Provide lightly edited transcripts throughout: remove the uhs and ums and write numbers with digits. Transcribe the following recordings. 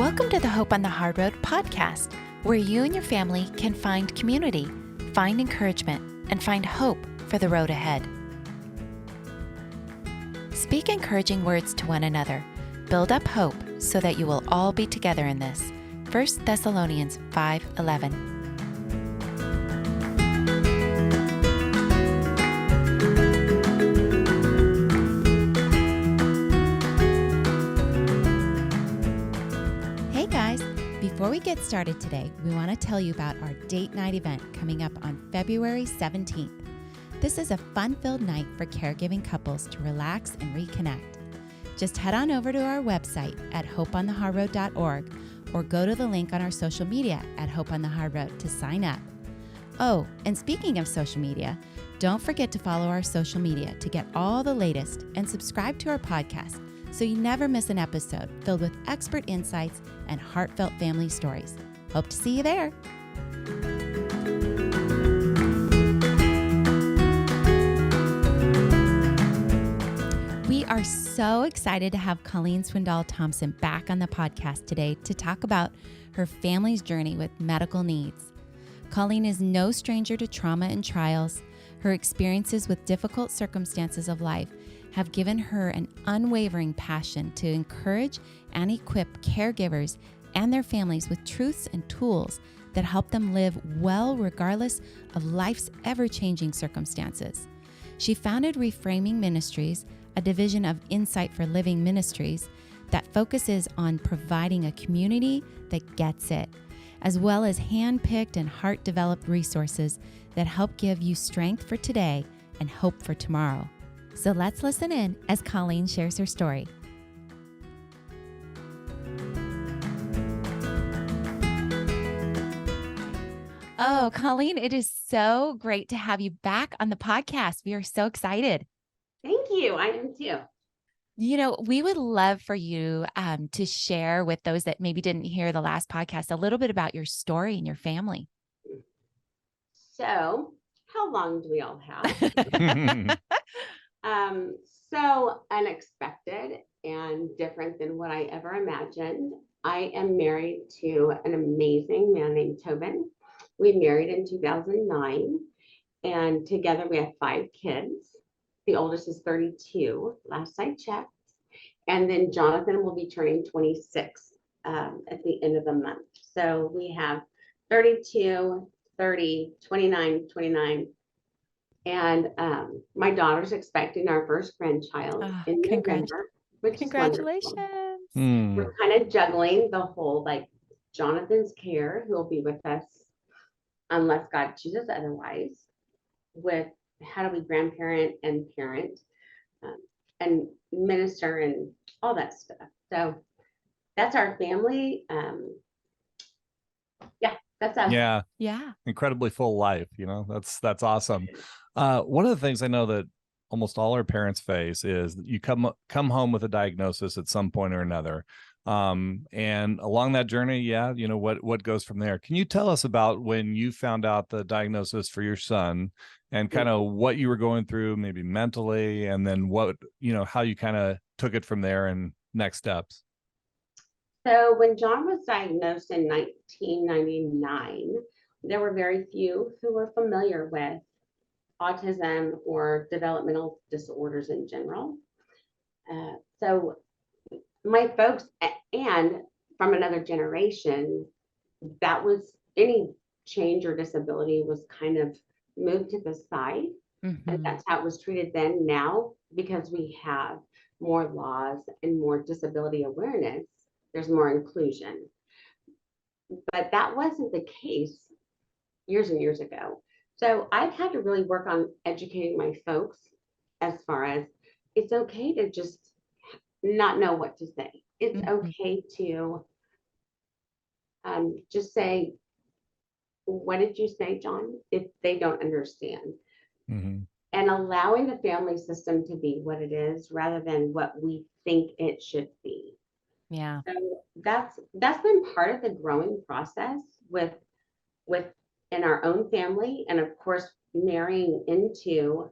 Welcome to the Hope on the Hard Road podcast, where you and your family can find community, find encouragement, and find hope for the road ahead. Speak encouraging words to one another. Build up hope so that you will all be together in this. 1 Thessalonians 5:11. Hey guys, before we get started today, we want to tell you about our date night event coming up on February 17th. This is a fun-filled night for caregiving couples to relax and reconnect. Just head on over to our website at hopeonthehardroad.org or go to the link on our social media at Hope on the Hard Road to sign up. Oh, and speaking of social media, don't forget to follow our social media to get all the latest and subscribe to our podcast so you never miss an episode filled with expert insights and heartfelt family stories. Hope to see you there. We are so excited to have Colleen Swindoll Thompson back on the podcast today to talk about her family's journey with medical needs. Colleen is no stranger to trauma and trials. Her experiences with difficult circumstances of life have given her an unwavering passion to encourage and equip caregivers and their families with truths and tools that help them live well regardless of life's ever-changing circumstances. She founded Reframing Ministries, a division of Insight for Living Ministries that focuses on providing a community that gets it, as well as hand-picked and heart-developed resources that help give you strength for today and hope for tomorrow. So let's listen in as Colleen shares her story. Oh, Colleen, it is so great to have you back on the podcast. We are so excited. Thank you. I am too. You know, we would love for you to share with those that maybe didn't hear the last podcast a little bit about your story and your family. So, how long do we all have? So unexpected and different than what I ever imagined. I am married to an amazing man named Tobin. We married in 2009, and together we have 5 kids. The oldest is 32, last I checked. And then Jonathan will be turning 26 at the end of the month. So we have 32, 30, 29. And my daughter's expecting our first grandchild in November, which congratulations. Is wonderful. We're kind of juggling the whole, like, Jonathan's care, who will be with us unless God chooses otherwise, with how do we grandparent and parent and minister and all that stuff. So that's our family. That's us. Yeah. Incredibly full life. You know, that's awesome. One of the things I know that almost all our parents face is that you come home with a diagnosis at some point or another. And along that journey, you know, what goes from there. Can you tell us about when you found out the diagnosis for your son and kind of what you were going through, maybe mentally, and then what, you know, how you kind of took it from there and next steps? So when John was diagnosed in 1999, there were very few who were familiar with autism or developmental disorders in general. So my folks, and from another generation, that was any change or disability was kind of moved to the side. Mm-hmm. And that's how it was treated then. Now, because we have more laws and more disability awareness, there's more inclusion. But that wasn't the case years and years ago. So I've had to really work on educating my folks as far as it's okay to just not know what to say. It's okay to just say, what did you say, John? If they don't understand. Mm-hmm. And allowing the family system to be what it is rather than what we think it should be. Yeah. So that's been part of the growing process with in our own family, and of course marrying into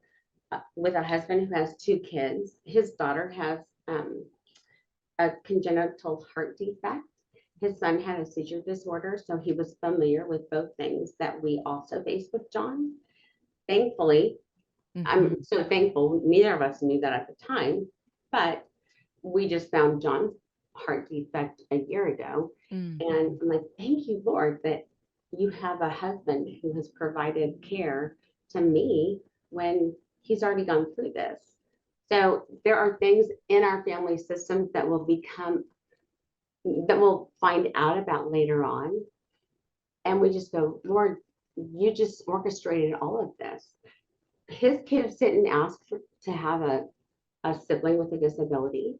with a husband who has 2 kids. His daughter has a congenital heart defect, His son had a seizure disorder, so he was familiar with both things that we also faced with John. Thankfully, I'm so thankful, neither of us knew that at the time, but we just found John's heart defect a year ago. Mm. And I'm like, thank you, Lord, that you have a husband who has provided care to me when he's already gone through this. So there are things in our family systems that we'll find out about later on. And we just go, Lord, you just orchestrated all of this. His kids didn't ask to have a sibling with a disability.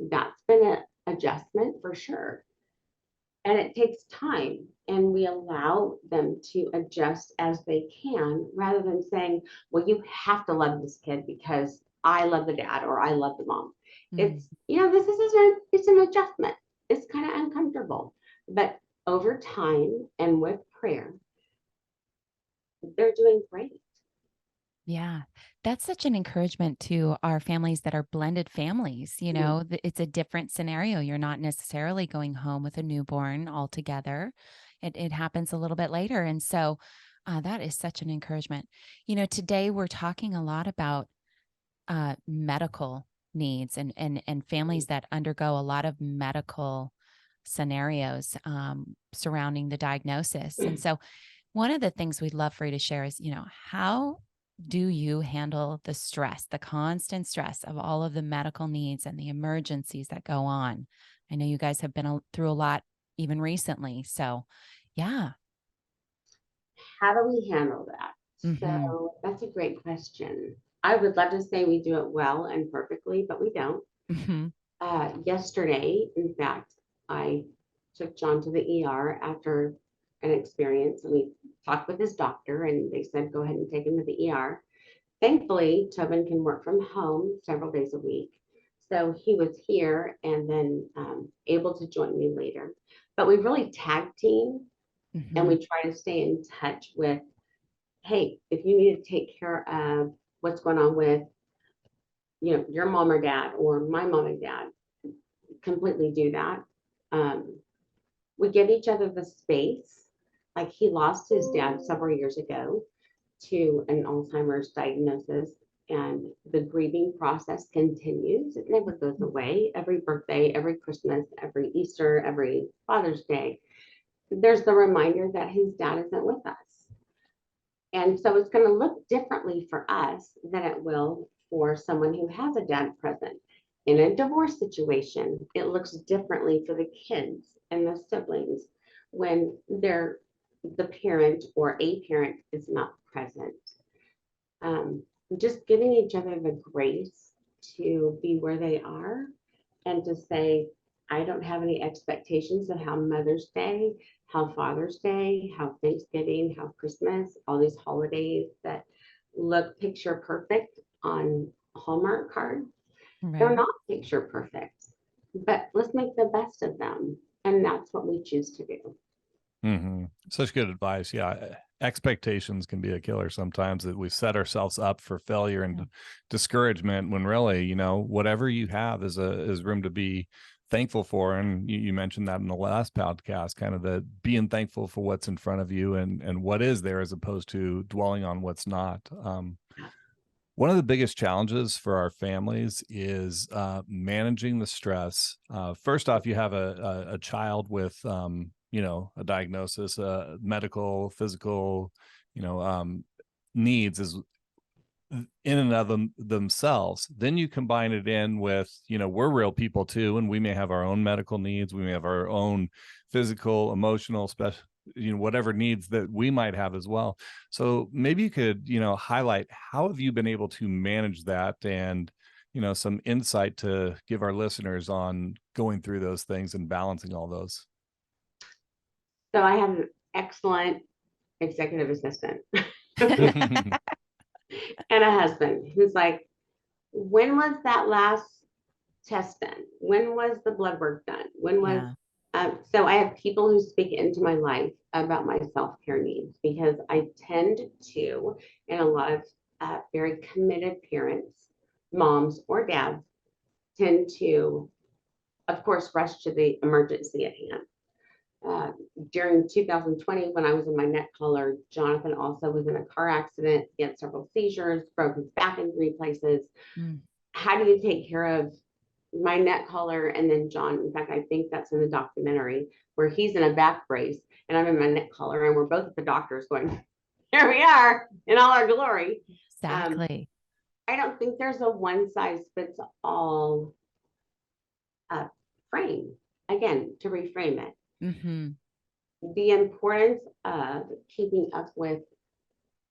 That's been an adjustment for sure. And it takes time, and we allow them to adjust as they can rather than saying, well, you have to love this kid because I love the dad or I love the mom. It's, it's an adjustment. It's kind of uncomfortable, but over time and with prayer, they're doing great. Yeah, that's such an encouragement to our families that are blended families. It's a different scenario. You're not necessarily going home with a newborn altogether. It happens a little bit later. And so that is such an encouragement. Today we're talking a lot about medical needs and families that undergo a lot of medical scenarios surrounding the diagnosis. And so one of the things we'd love for you to share is, how do you handle the stress, the constant stress of all of the medical needs and the emergencies that go on? I know you guys have been through a lot even recently. So, yeah. How do we handle that? So that's a great question. I would love to say we do it well and perfectly, but we don't. Yesterday, in fact, I took John to the ER after an experience, and we talked with his doctor, and they said, go ahead and take him to the ER. Thankfully, Tobin can work from home several days a week. So he was here and then able to join me later. But we really tag team, and we try to stay in touch with, hey, if you need to take care of what's going on with, your mom or dad or my mom and dad, completely do that. We give each other the space. Like, he lost his dad several years ago to an Alzheimer's diagnosis, and the grieving process continues. It never goes away. Every birthday, every Christmas, every Easter, every Father's Day, there's the reminder that his dad isn't with us. And so it's going to look differently for us than it will for someone who has a dad present. In a divorce situation, it looks differently for the kids and the siblings when the parent or a parent is not present. Just giving each other the grace to be where they are and to say, I don't have any expectations of how Mother's Day, how Father's Day, how Thanksgiving, how Christmas, all these holidays that look picture perfect on Hallmark cards. Right. They're not picture perfect, but let's make the best of them. And that's what we choose to do. Such good advice. Yeah. Expectations can be a killer sometimes, that we set ourselves up for failure and discouragement, when really, whatever you have is room to be thankful for. And you mentioned that in the last podcast, kind of the being thankful for what's in front of you and what is there, as opposed to dwelling on what's not. One of the biggest challenges for our families is managing the stress. First off, you have a child with, a diagnosis, medical, physical, needs is in and of themselves. Then you combine it in with, we're real people too, and we may have our own medical needs. We may have our own physical, emotional, special, whatever needs that we might have as well. So maybe you could, highlight, how have you been able to manage that, and, some insight to give our listeners on going through those things and balancing all those. So I have an excellent executive assistant and a husband who's like, when was that last test done? When was the blood work done? When was so I have people who speak into my life about my self-care needs, because I tend to, and a lot of very committed parents, moms or dads, tend to, of course, rush to the emergency at hand. During 2020, when I was in my neck collar, Jonathan also was in a car accident. He had several seizures, broke his back in 3 places. How do you take care of my neck collar and then John? In fact, I think that's in the documentary where he's in a back brace and I'm in my neck collar and we're both at the doctor's going, here we are in all our glory. Exactly. I don't think there's a one size fits all frame. Again, to reframe it. The importance of keeping up with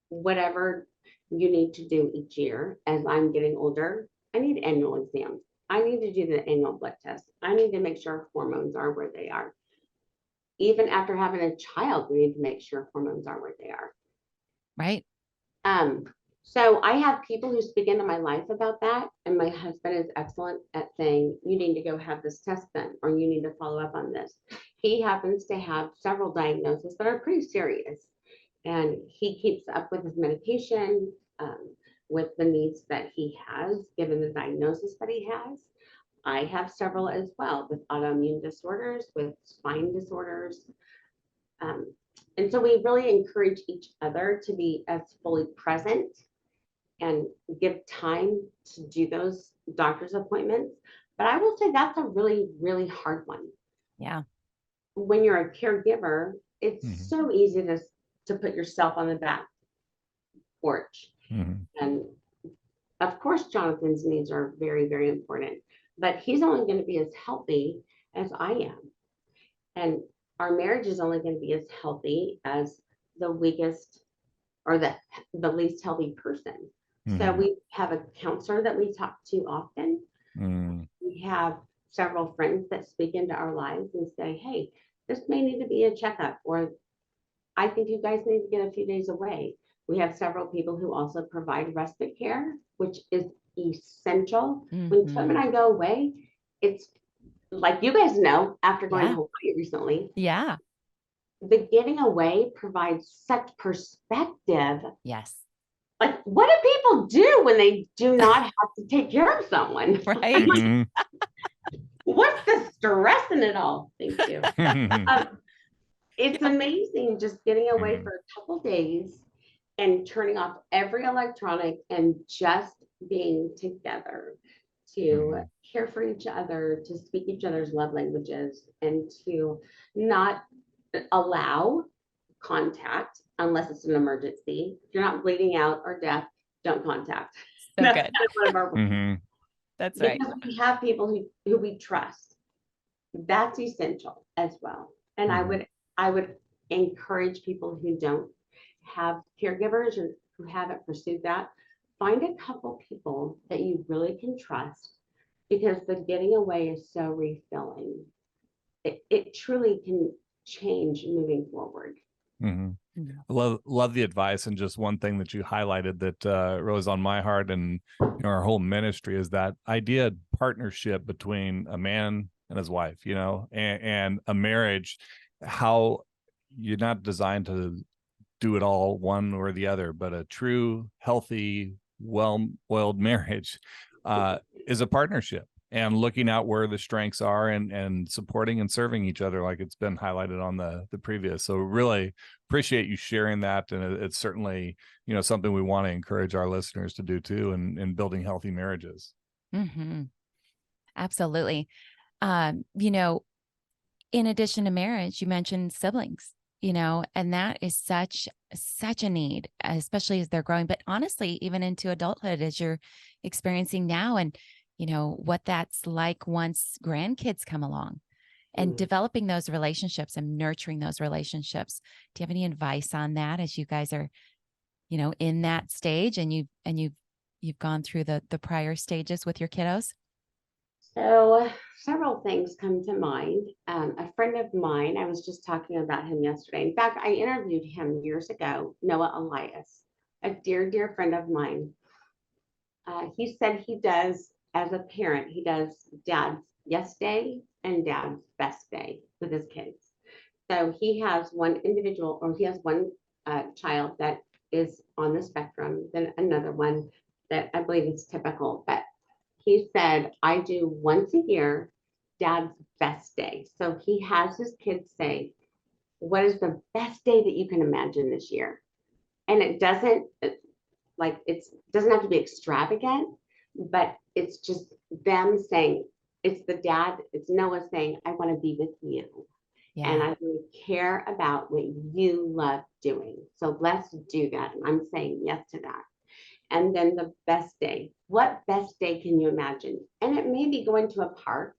whatever you need to do each year. As I'm getting older, I need annual exams. I need to do the annual blood test. I need to make sure hormones are where they are. Even after having a child, we need to make sure hormones are where they are. Right. So I have people who speak into my life about that. And my husband is excellent at saying, you need to go have this test done, or you need to follow up on this. He happens to have several diagnoses that are pretty serious. And he keeps up with his medication, with the needs that he has, given the diagnosis that he has. I have several as well, with autoimmune disorders, with spine disorders. And so we really encourage each other to be as fully present and give time to do those doctor's appointments. But I will say that's a really, really hard one. Yeah. When you're a caregiver, it's so easy to put yourself on the back porch. And of course, Jonathan's needs are very, very important, but he's only going to be as healthy as I am. And our marriage is only going to be as healthy as the weakest or the least healthy person. So we have a counselor that we talk to often. We have several friends that speak into our lives and say, hey, this may need to be a checkup, or I think you guys need to get a few days away. We have several people who also provide respite care, which is essential. When Tim and I go away, it's like you guys know, after going to Hawaii recently. Yeah. The getting away provides such perspective. Yes. Like, what do people do when they do not have to take care of someone? Right. What's the stress in it all? Thank you. It's amazing just getting away for a couple days and turning off every electronic and just being together to care for each other, to speak each other's love languages, and to not allow contact unless it's an emergency. If you're not bleeding out or deaf, don't contact. So That's good. kind of one of our That's right. because we have people who we trust. That's essential as well. And I would encourage people who don't have caregivers or who haven't pursued that, find a couple people that you really can trust, because the getting away is so refilling. It truly can change moving forward. Love the advice. And just one thing that you highlighted that really is on my heart and our whole ministry is that idea of partnership between a man and his wife, and a marriage, how you're not designed to do it all one or the other, but a true, healthy, well-oiled marriage is a partnership, and looking out where the strengths are and supporting and serving each other, like it's been highlighted on the previous. So really appreciate you sharing that. And it's certainly, something we want to encourage our listeners to do too, in building healthy marriages. Absolutely. In addition to marriage, you mentioned siblings, and that is such a need, especially as they're growing, but honestly, even into adulthood, as you're experiencing now, and what that's like once grandkids come along, and developing those relationships and nurturing those relationships. Do you have any advice on that as you guys are, in that stage, and you've gone through the prior stages with your kiddos? So several things come to mind. A friend of mine, I was just talking about him yesterday. In fact, I interviewed him years ago, Noah Elias, a dear, dear friend of mine. He said he does, as a parent, he does dad's yes day and dad's best day with his kids. So he has one individual, or he has one child that is on the spectrum, then another one that I believe is typical. But he said, I do once a year dad's best day. So he has his kids say, what is the best day that you can imagine this year? And it doesn't doesn't have to be extravagant, but it's just them saying, it's the dad, it's Noah saying, I want to be with you. Yeah. And I really care about what you love doing. So let's do that. And I'm saying yes to that. And then the best day. What best day can you imagine? And it may be going to a park.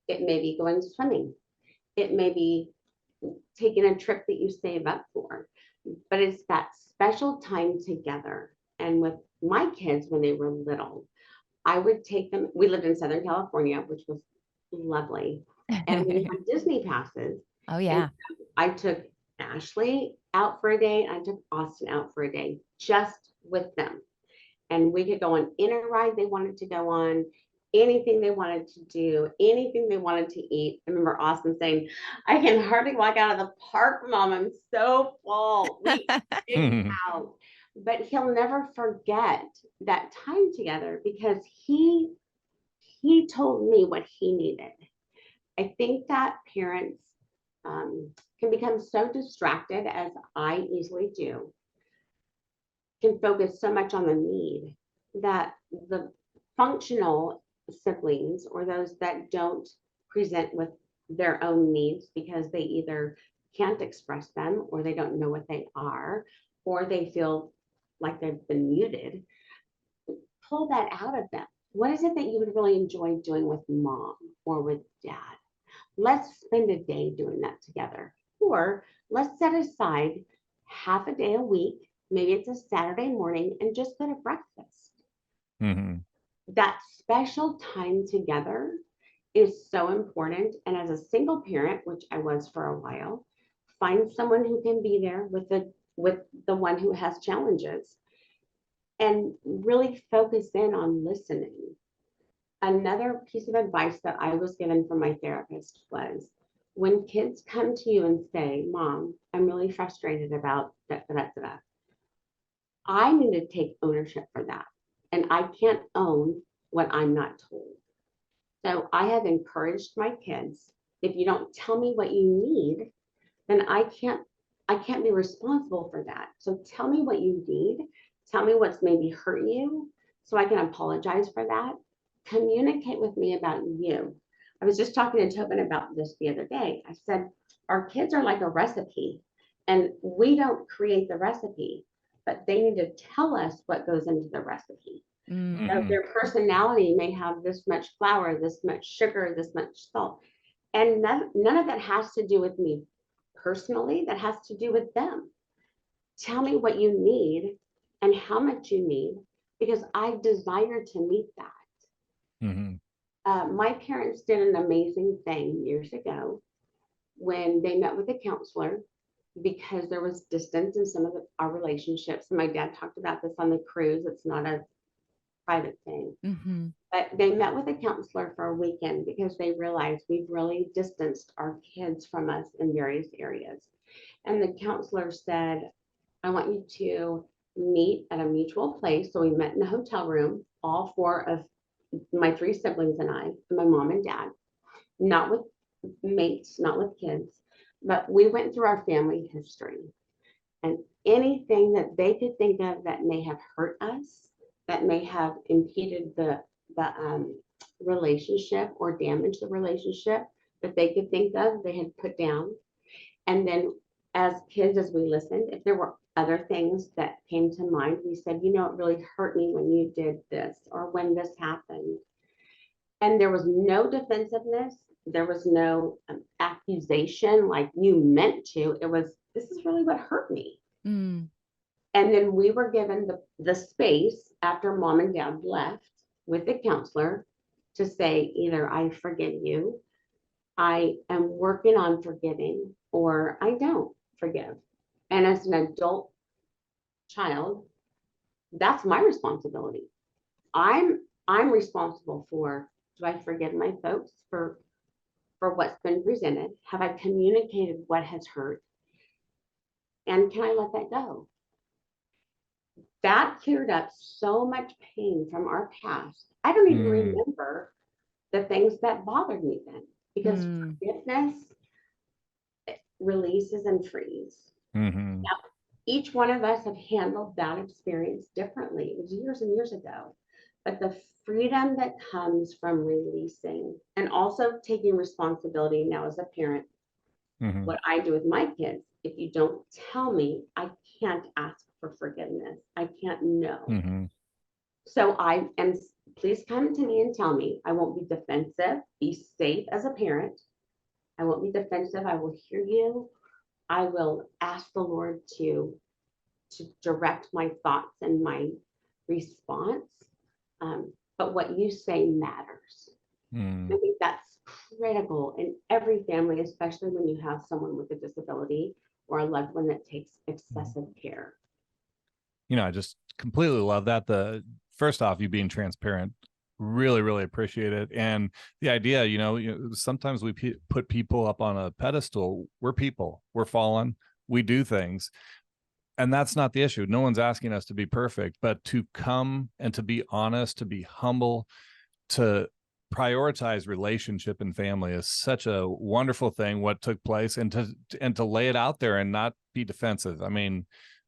It may be going swimming. It may be taking a trip that you save up for. But it's that special time together. And with my kids, when they were little, I would take them. We lived in Southern California, which was lovely. And we had Disney passes. Oh, yeah. I took Ashley out for a day. And I took Austin out for a day just with them. And we could go on any ride they wanted to go on, anything they wanted to do, anything they wanted to eat. I remember Austin saying, I can hardly walk out of the park, Mom. I'm so full. We ate out. But he'll never forget that time together because he told me what he needed. I think that parents can become so distracted, as I easily do, can focus so much on the need, that the functional siblings, or those that don't present with their own needs because they either can't express them, or they don't know what they are, or they feel like they've been muted, pull that out of them. What is it that you would really enjoy doing with Mom or with Dad? Let's spend a day doing that together. Or let's set aside half a day a week. Maybe it's a Saturday morning, and just go to breakfast. Mm-hmm. That special time together is so important. And as a single parent, which I was for a while, find someone who can be there with the one who has challenges, and really focus in on listening. Another piece of advice that I was given from my therapist was, when kids come to you and say, Mom, I'm really frustrated about that, I need to take ownership for that. And I can't own what I'm not told. So I have encouraged my kids, if you don't tell me what you need, then I can't be responsible for that. So tell me what you need. Tell me what's maybe hurt you, so I can apologize for that. Communicate with me about you. I was just talking to Tobin about this the other day. I said, our kids are like a recipe, and we don't create the recipe, but they need to tell us what goes into the recipe. Mm. So their personality may have this much flour, this much sugar, this much salt. And none of that has to do with me personally. That has to do with them. Tell me what you need and how much you need, because I desire to meet that. Mm-hmm. My parents did an amazing thing years ago when they met with a counselor, because there was distance in some of our relationships. And my dad talked about this on the cruise. It's not a private thing. Mm-hmm. But they met with a counselor for a weekend because they realized we've really distanced our kids from us in various areas. And the counselor said, I want you to meet at a mutual place. So we met in a hotel room, all four of my three siblings and I, and my mom and dad, not with mates, not with kids, but we went through our family history, and anything that they could think of that may have hurt us, that may have impeded the relationship or damaged the relationship, that they could think of, they had put down. And then as kids, as we listened, if there were other things that came to mind, we said, it really hurt me when you did this, or when this happened. And there was no defensiveness. There was no accusation like you meant to. It was, this is really what hurt me. Mm. And then we were given the space after Mom and Dad left with the counselor to say, either I forgive you, I am working on forgiving, or I don't forgive. And as an adult child, that's my responsibility. I'm responsible for, do I forgive my folks for what's been presented? Have I communicated what has hurt? And can I let that go? That cleared up so much pain from our past. I don't even remember the things that bothered me then, because forgiveness, releases and frees. Mm-hmm. Now, each one of us have handled that experience differently. It was years and years ago. But the freedom that comes from releasing and also taking responsibility now as a parent, Mm-hmm. what I do with my kids, if you don't tell me, I can't ask for forgiveness. I can't know. Mm-hmm. So I am, please come to me and tell me. I won't be defensive. Be safe as a parent. I won't be defensive. I will hear you. I will ask the Lord to direct my thoughts and my response. But what you say matters. Mm-hmm. I think that's critical in every family, especially when you have someone with a disability or a loved one that takes excessive care. I just completely love that. The first off, you being transparent, really, really appreciate it. And the idea, sometimes we put people up on a pedestal. We're people, we're fallen, we do things. And that's not the issue. No one's asking us to be perfect, but to come and to be honest, to be humble, to prioritize relationship and family is such a wonderful thing, what took place, and to lay it out there and not be defensive. I mean,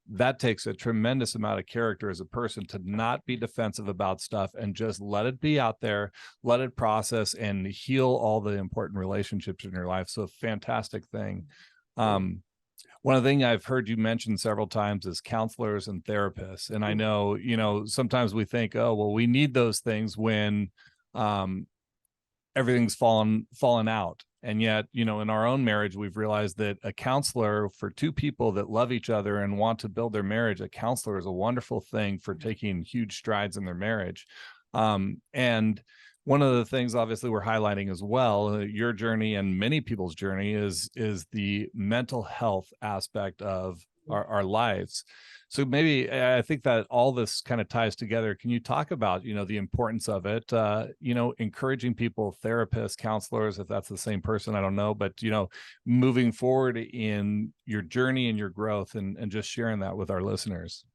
that takes a tremendous amount of character as a person to not be defensive about stuff and just let it be out there, let it process and heal all the important relationships in your life. So fantastic thing. One of the things I've heard you mention several times is counselors and therapists. And I know, sometimes we think, oh, well, we need those things when everything's fallen out. And yet, in our own marriage, we've realized that a counselor for two people that love each other and want to build their marriage, a counselor is a wonderful thing for taking huge strides in their marriage. And one of the things, obviously, we're highlighting as well, your journey and many people's journey is the mental health aspect of our lives. So maybe I think that all this kind of ties together. Can you talk about, the importance of it, encouraging people, therapists, counselors, if that's the same person, I don't know, but, moving forward in your journey and your growth and just sharing that with our listeners?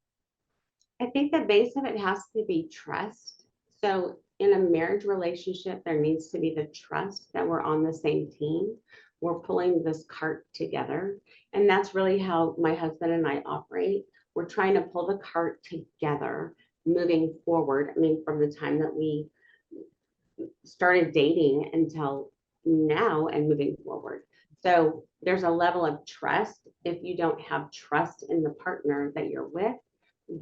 I think the base of it has to be trust. So in a marriage relationship, there needs to be the trust that we're on the same team. We're pulling this cart together. And that's really how my husband and I operate. We're trying to pull the cart together, moving forward. I mean, from the time that we started dating until now and moving forward. So there's a level of trust. If you don't have trust in the partner that you're with,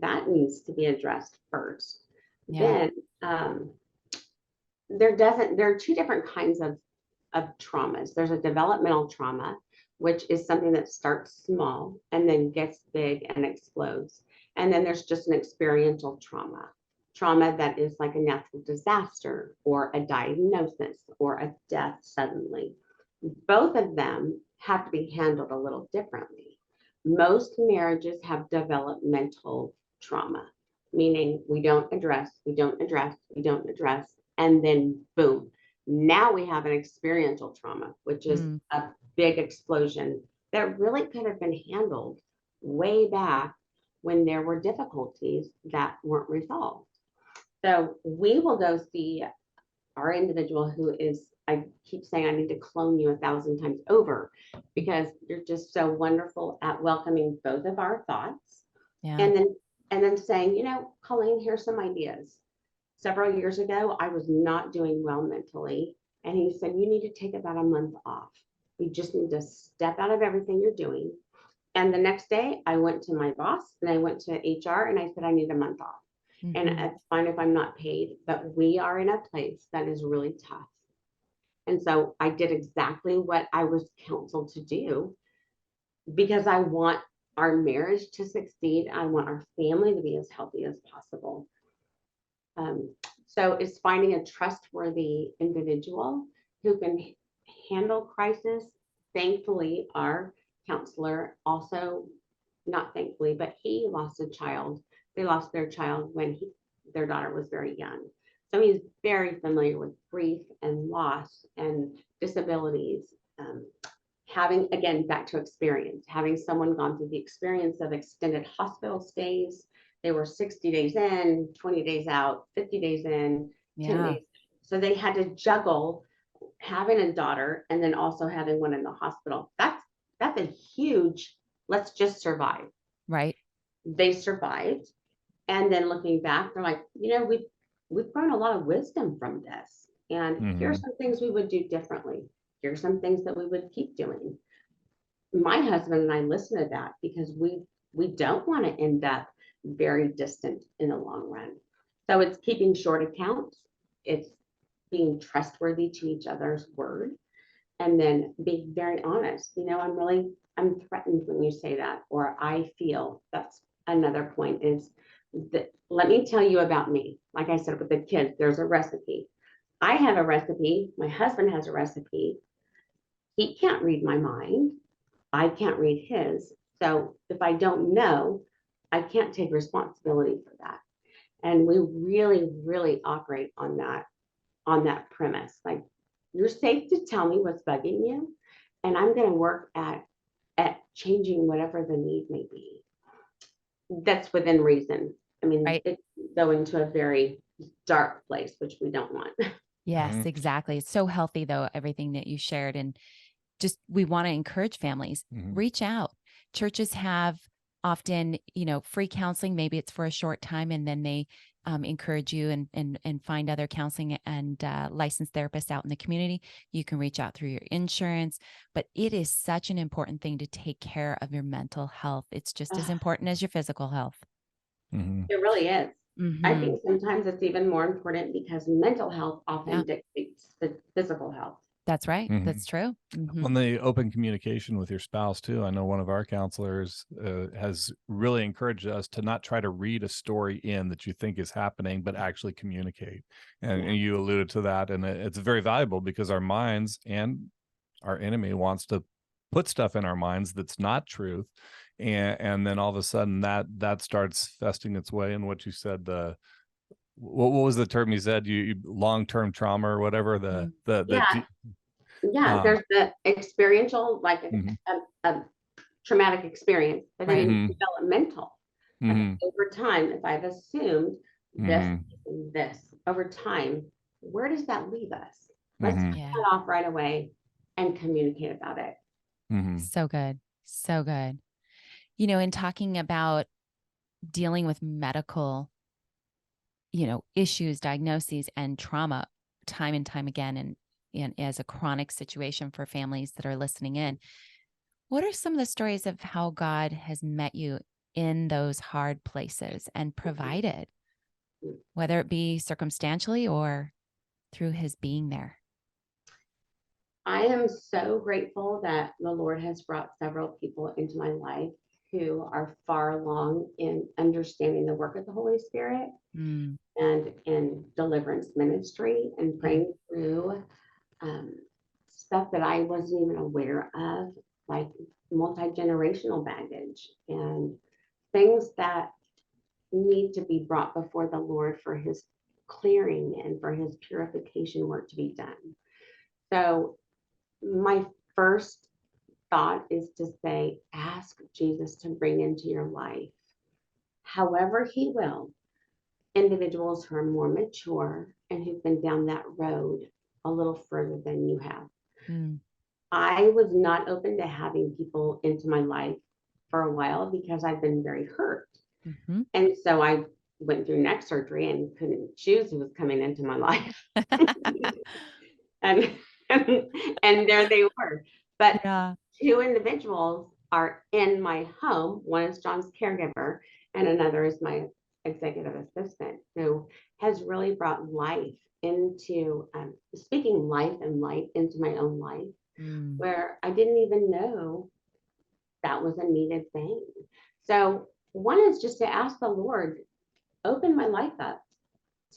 that needs to be addressed first. Yeah. Then there are two different kinds of traumas. There's a developmental trauma, which is something that starts small and then gets big and explodes. And then there's just an experiential trauma that is like a natural disaster or a diagnosis or a death suddenly. Both of them have to be handled a little differently. Most marriages have developmental trauma, meaning we don't address, and then boom, now we have an experiential trauma, which is a big explosion that really could have been handled way back when there were difficulties that weren't resolved. So we will go see our individual who is, I keep saying I need to clone you 1,000 times over because you're just so wonderful at welcoming both of our thoughts. Yeah. And then saying, Colleen, here's some ideas. Several years ago, I was not doing well mentally. And he said, you need to take about a month off. You just need to step out of everything you're doing. And the next day I went to my boss and I went to HR and I said, I need a month off. And it's fine if I'm not paid, but we are in a place that is really tough. And so I did exactly what I was counseled to do because I want our marriage to succeed. I want our family to be as healthy as possible. So it's finding a trustworthy individual who can handle crisis. Thankfully, our counselor also, not thankfully, but he lost a child. They lost their child when their daughter was very young. So he's very familiar with grief and loss and disabilities. Having, again, back to experience, having someone gone through the experience of extended hospital stays. They were 60 days in, 20 days out, 50 days in, 10 days. So they had to juggle having a daughter and then also having one in the hospital. that's a huge, let's just survive. Right. They survived. And then looking back, they're like, we've grown a lot of wisdom from this. And here's some things we would do differently. Here's some things that we would keep doing. My husband and I listen to that because we don't want to end up very distant in the long run. So it's keeping short accounts. It's being trustworthy to each other's word, and then being very honest. I'm threatened when you say that, or I feel. That's another point is that, let me tell you about me. Like I said, with the kids, there's a recipe. I have a recipe. My husband has a recipe. He can't read my mind. I can't read his. So if I don't know, I can't take responsibility for that. And we really, really operate on that premise. Like, you're safe to tell me what's bugging you, and I'm going to work at changing whatever the need may be. That's within reason. I mean, Right. it go into a very dark place, which we don't want. Yes, exactly. It's so healthy though, everything that you shared. And just, we want to encourage families, reach out. Churches have often, free counseling. Maybe it's for a short time, and then they encourage you and find other counseling and licensed therapists out in the community. You can reach out through your insurance, but it is such an important thing to take care of your mental health. It's just as important as your physical health. It really is. I think sometimes it's even more important because mental health often dictates the physical health. That's right. That's true. On the open communication with your spouse too, I know one of our counselors has really encouraged us to not try to read a story in that you think is happening, but actually communicate. And you alluded to that, and it's very valuable because our minds and our enemy wants to put stuff in our minds that's not truth, and then all of a sudden that starts festing its way. And what you said, what was the term you said? You long-term trauma or whatever. There's the experiential, like a traumatic experience, but then developmental. Over time, if I've assumed this over time, where does that leave us? Let's cut that off right away and communicate about it. So good. So good. In talking about dealing with medical, issues, diagnoses, and trauma time and time again, and as a chronic situation for families that are listening in, what are some of the stories of how God has met you in those hard places and provided, whether it be circumstantially or through his being there? I am so grateful that the Lord has brought several people into my life who are far along in understanding the work of the Holy Spirit and in deliverance ministry and praying through stuff that I wasn't even aware of, like multi-generational baggage and things that need to be brought before the Lord for his clearing and for his purification work to be done. So my first thought is to say, ask Jesus to bring into your life, however he will, individuals who are more mature and who've been down that road a little further than you have. I was not open to having people into my life for a while because I've been very hurt. And so I went through neck surgery and couldn't choose who was coming into my life. and there they were. But two individuals are in my home. One is John's caregiver, and another is my executive assistant, who has really brought life into speaking life and light into my own life, where I didn't even know that was a needed thing. So one is just to ask the Lord, open my life up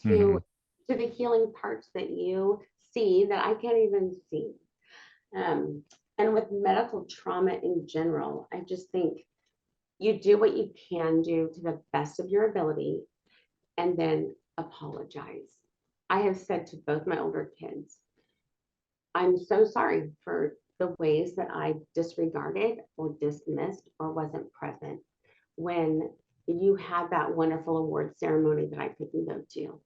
to the healing parts that you see that I can't even see. And with medical trauma in general, I just think you do what you can do to the best of your ability and then apologize. I have said to both my older kids, I'm so sorry for the ways that I disregarded or dismissed or wasn't present when you had that wonderful award ceremony that I couldn't go to,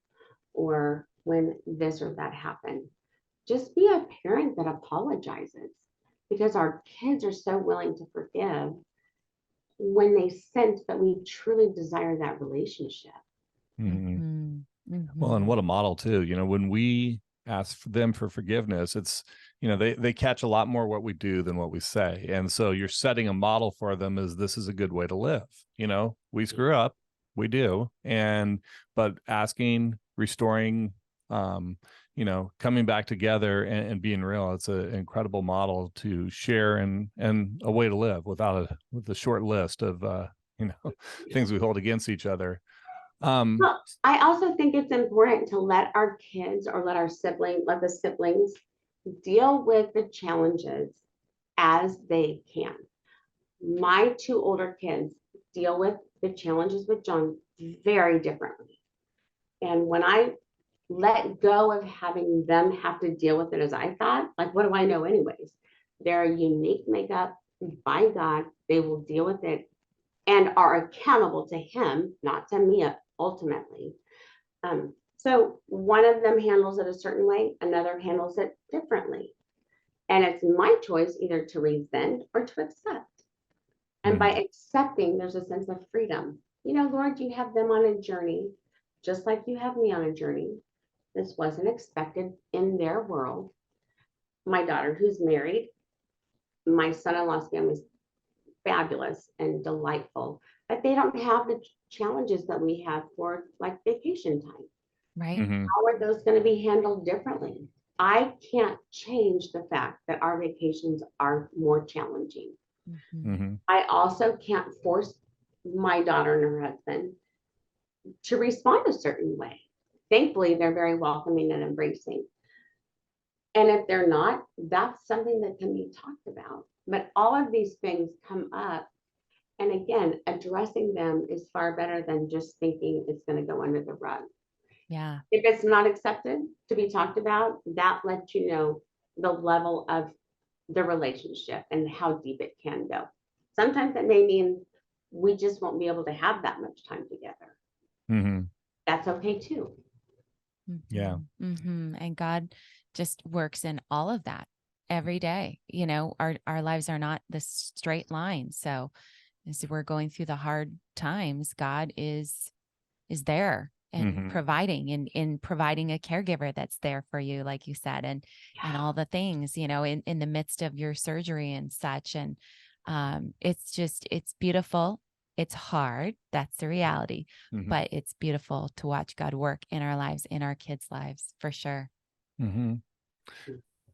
or when this or that happened. Just be a parent that apologizes. because our kids are so willing to forgive when they sense that we truly desire that relationship. Mhm. Well, and what a model too. When we ask them for forgiveness, it's, they catch a lot more what we do than what we say. And so you're setting a model for them as this is a good way to live. We screw up, we do. But asking, restoring, coming back together and being real, it's an incredible model to share and a way to live with a short list of, things we hold against each other. Well, I also think it's important to let our kids or let the siblings deal with the challenges as they can. My two older kids deal with the challenges with John very differently. And when I let go of having them have to deal with it as I thought, like, what do I know anyways? They're a unique makeup by God. They will deal with it and are accountable to him, not to me ultimately. So one of them handles it a certain way, another handles it differently. And it's my choice either to resent or to accept. And by accepting, there's a sense of freedom. Lord, you have them on a journey, just like you have me on a journey. This wasn't expected in their world. My daughter, who's married, my son-in-law's family is fabulous and delightful, but they don't have the challenges that we have for like vacation time. Right. How are those going to be handled differently? I can't change the fact that our vacations are more challenging. I also can't force my daughter and her husband to respond a certain way. Thankfully, they're very welcoming and embracing. And if they're not, that's something that can be talked about. But all of these things come up. And again, addressing them is far better than just thinking it's going to go under the rug. Yeah. If it's not accepted to be talked about, that lets you know the level of the relationship and how deep it can go. Sometimes it may mean we just won't be able to have that much time together. That's okay too. Yeah. And God just works in all of that every day. Our lives are not this straight line. So as we're going through the hard times, God is there and providing in providing a caregiver that's there for you, like you said, and all the things, in the midst of your surgery and such. And it's beautiful. It's hard. That's the reality, but it's beautiful to watch God work in our lives, in our kids' lives, for sure.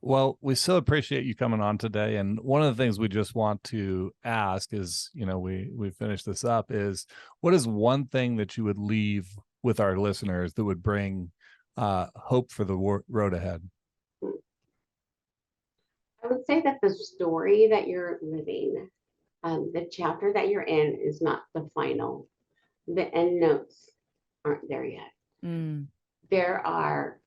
Well, we so appreciate you coming on today. And one of the things we just want to ask is, we finish this up, is what is one thing that you would leave with our listeners that would bring hope for the road ahead? I would say that the story that you're living, the chapter that you're in is not the final. The end notes aren't there yet. There are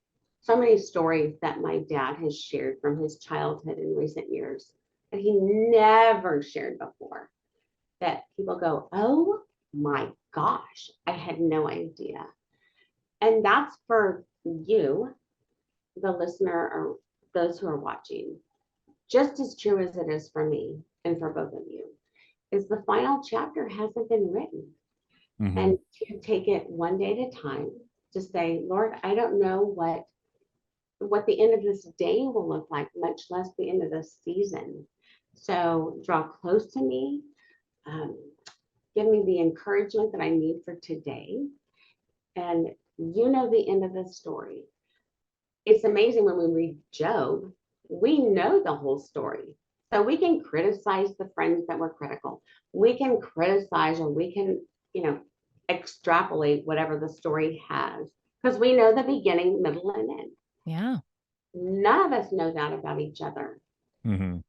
so many stories that my dad has shared from his childhood in recent years that he never shared before, that people go, oh my gosh, I had no idea. And that's for you, the listener, or those who are watching, just as true as it is for me and for both of you, is the final chapter hasn't been written. And to take it one day at a time, to say, Lord, I don't know what the end of this day will look like, much less the end of this season. So draw close to me, give me the encouragement that I need for today. And the end of the story. It's amazing when we read Job, we know the whole story. So we can criticize the friends that were critical. We can criticize, or we can, extrapolate whatever the story has, because we know the beginning, middle, and end. Yeah. None of us know that about each other. And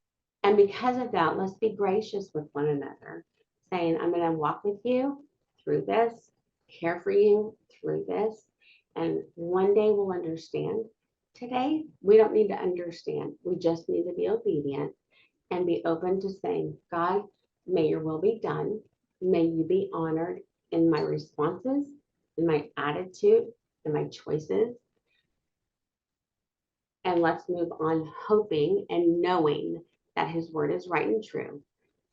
because of that, let's be gracious with one another, saying, I'm going to walk with you through this, care for you through this. And one day we'll understand. Today, we don't need to understand. We just need to be obedient and be open to saying, God, may your will be done. May you be honored in my responses, in my attitude, in my choices. And let's move on hoping and knowing that his word is right and true.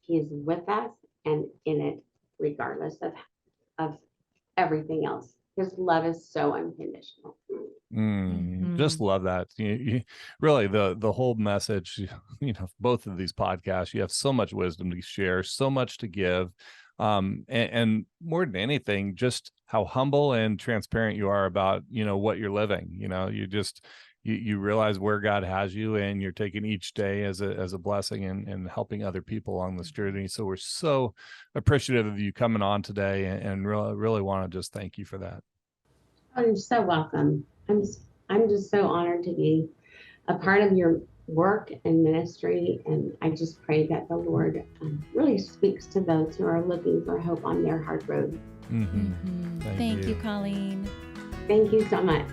He is with us and in it, regardless of everything else. His love is so unconditional. Just love that. You really, the whole message, both of these podcasts, you have so much wisdom to share, so much to give. And more than anything, just how humble and transparent you are about, what you're living. You realize where God has you, and you're taking each day as a blessing and helping other people along this journey. So we're so appreciative of you coming on today, and really want to just thank you for that. Oh, you're so welcome. I'm just so honored to be a part of your work and ministry, and I just pray that the Lord really speaks to those who are looking for hope on their hard road. Thank you, Colleen. Thank you so much.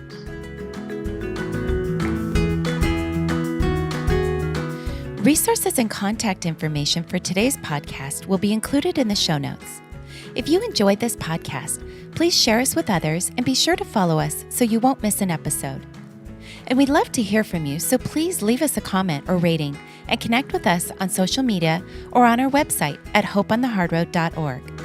Resources and contact information for today's podcast will be included in the show notes. If you enjoyed this podcast, please share us with others and be sure to follow us so you won't miss an episode. And we'd love to hear from you, so please leave us a comment or rating and connect with us on social media or on our website at hopeonthehardroad.org.